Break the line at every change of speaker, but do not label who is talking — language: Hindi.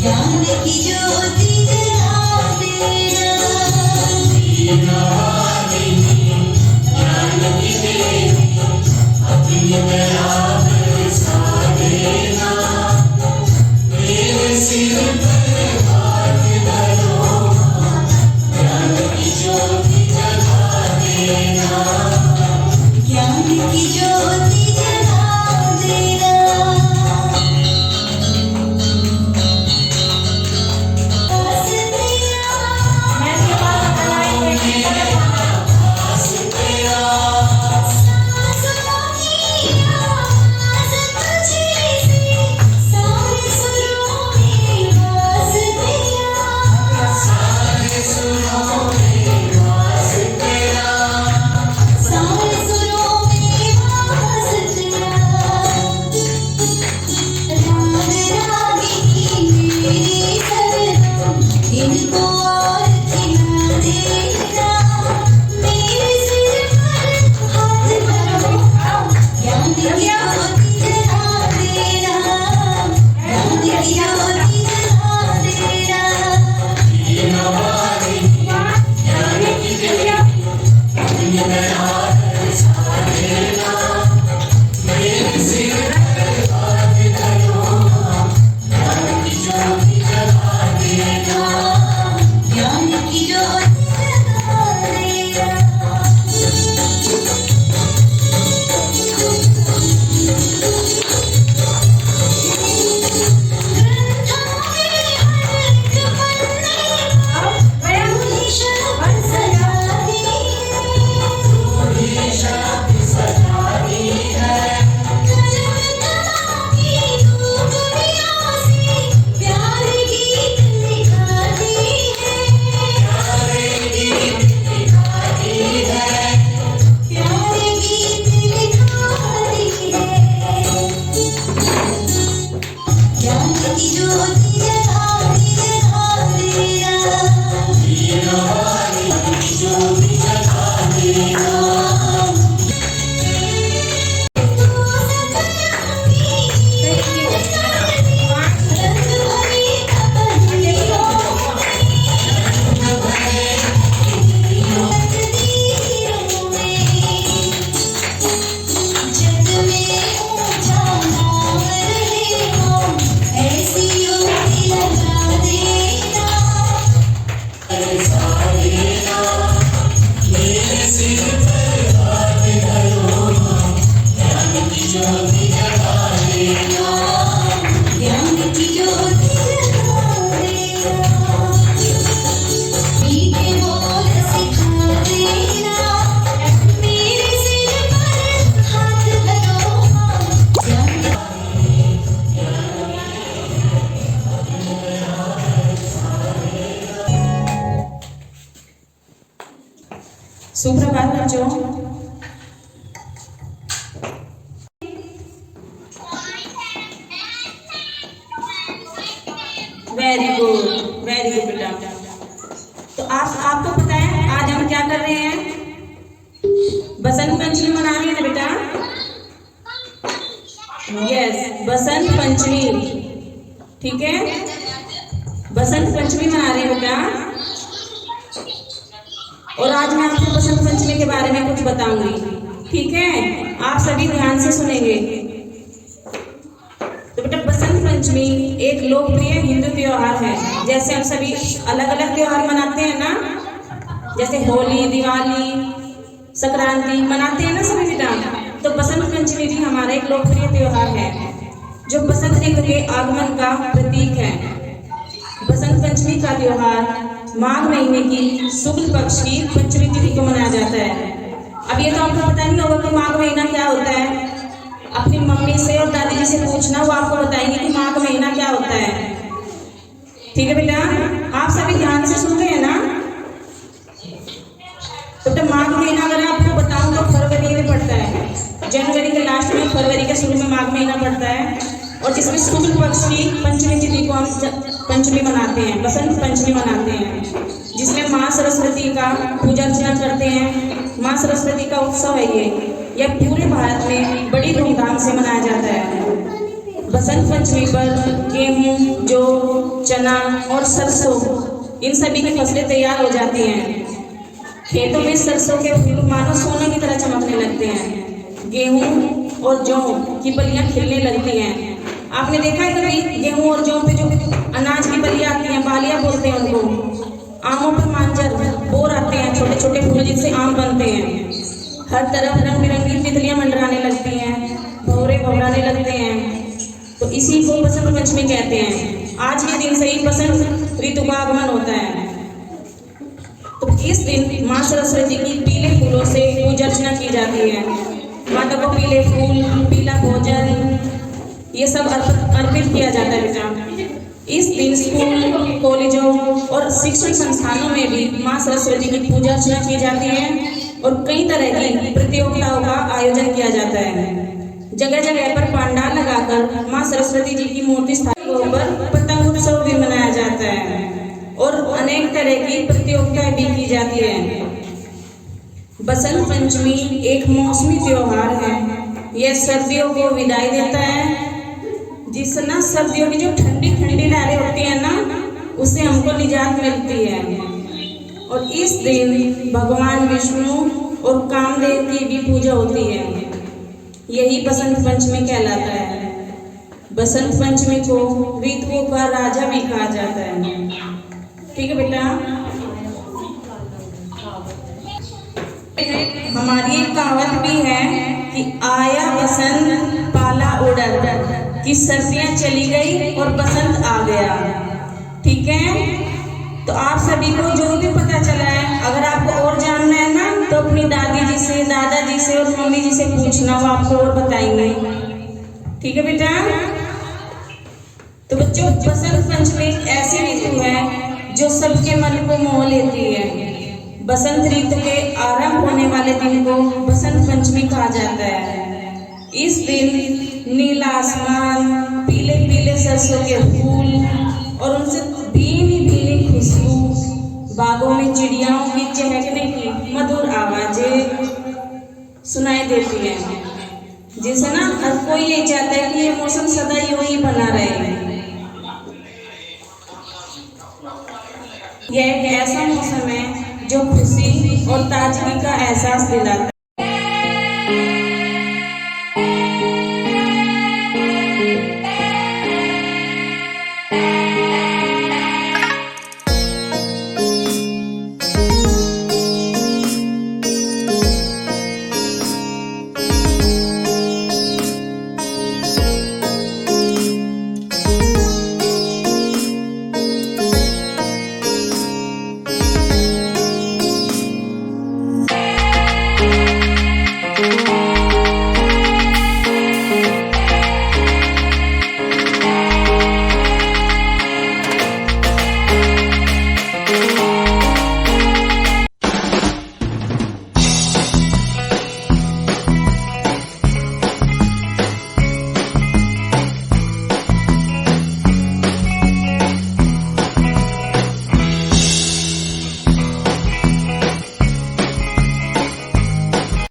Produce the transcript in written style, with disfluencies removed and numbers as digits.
ज्ञान की ज्योति जला देना, ज्ञान की देवी अपनी दया बरसा देना, मेरे सिर पर हाथ धरो, ज्ञान की ज्योति जला देना, ज्ञान की ज्योति जला देना।
सुप्रभात बच्चों। वेरी गुड बेटा। तो आपको पता है आज हम क्या कर रहे हैं? बसंत पंचमी मना रहे हैं ना बेटा? यस, बसंत पंचमी। ठीक है, बसंत पंचमी मना रहे हैं बेटा। और आज मैं आपको बसंत पंचमी के बारे में कुछ बताऊंगी। ठीक है, आप सभी ध्यान से सुनेंगे। तो बेटा बसंत पंचमी एक लोकप्रिय हिंदू त्योहार है। जैसे हम सभी अलग अलग त्योहार मनाते हैं ना, जैसे होली, दिवाली, संक्रांति मनाते हैं ना सभी बेटा। तो बसंत पंचमी भी हमारा एक लोकप्रिय त्योहार है जो बसंत ऋतु के आगमन का प्रतीक है। बसंत पंचमी का त्योहार माघ महीने की शुक्ल पक्ष की पंचमी तिथि को मनाया जाता है। अब ये तो आपको पता नहीं होगा कि माघ महीना क्या होता है। अपनी मम्मी से और दादी जी से पूछना, वो आपको बताएंगे कि माघ महीना क्या होता है। ठीक है बेटा, आप सभी ध्यान से सुन रहे हैं ना? तो माघ महीना अगर आपको बताऊं तो फरवरी में पड़ता है। जनवरी के लास्ट में, फरवरी के शुरू में माघ महीना पड़ता है। और जिसमें शुक्ल पक्ष की पंचमी तिथि को हम पंचमी मनाते हैं, बसंत पंचमी मनाते हैं, जिसमें माँ सरस्वती का पूजा अर्चना करते हैं। माँ सरस्वती का उत्सव है ये। यह पूरे भारत में बड़ी धूमधाम से मनाया जाता है। बसंत पंचमी पर गेहूं, जौ, चना और सरसों इन सभी की फसलें तैयार हो जाती हैं। खेतों में सरसों के फूल मानो सोने की तरह चमकने लगते हैं। गेहूं और जौ की बलियां खिलने लगती हैं। आपने देखा है कभी गेहूं और जौ पे जो अनाज की बलियां आती हैं, बालियां बोलते हैं उनको। आमों पर मांजर, बोर आते हैं, छोटे छोटे फूल जिनसे आम बनते हैं। हर तरफ रंग बिरंगी तितलियां मंडराने लगती हैं, भौरे भौराने लगते हैं। तो इसी को बसंत पंचमी कहते हैं। आज के दिन से ही बसंत ऋतु का आगमन होता है। तो इस दिन माँ सरस्वती की पीले फूलों से पूजा अर्चना की जाती है। माता को पीले फूल, पीला भोजन ये सब अर्पित किया जाता है बेटा। इस दिन स्कूल, कॉलेजों और शिक्षण संस्थानों में भी माँ सरस्वती की पूजा अर्चना की जाती है और कई तरह की प्रतियोगिताओं का आयोजन किया जाता है। जगह जगह पर पंडाल लगाकर माँ सरस्वती जी की मूर्ति स्थापित पर पतंग उत्सव भी मनाया जाता है और अनेक तरह की प्रतियोगिताएं भी की जाती है। बसंत पंचमी एक मौसमी त्योहार है। यह सर्दियों को विदाई देता है, जिससे ना सर्दियों की जो ठंडी ठंडी लहरें होती है ना, उससे हमको निजात मिलती है। और इस दिन भगवान विष्णु और कामदेव की भी पूजा होती है। यही बसंत पंचमी कहलाता है। बसंत पंचमी को ऋतुओं का राजा भी कहा जाता है। ठीक है बेटा। हमारी एक कहावत भी है कि आया बसंत पाला उड़न, कि सर्दियां चली गई और बसंत आ गया। ठीक है, तो आप सभी को जो भी पता चला है, अगर आपको और जानना है ना, तो अपनी दादी जी से, दादाजी से और मम्मी जी से पूछना, वो आपको और बताएंगे। ठीक है बेटा। तो बच्चों, बसंत पंचमी ऐसी ऋतु है जो सबके मन को मोह लेती है। बसंत ऋतु के आरंभ होने वाले दिन को बसंत पंचमी कहा जाता है। इस दिन नीला आसमान, पीले पीले सरसों के फूल और उनसे भीनी भीनी खुशबू, बागों में चिड़ियाओं की चहकने की मधुर आवाजें सुनाई देती हैं, जिससे ना हर कोई ये चाहता है कि ये मौसम सदा यूं ही बना रहे। यह एक ऐसा मौसम है जो खुशी और ताजगी का एहसास दिलाता है।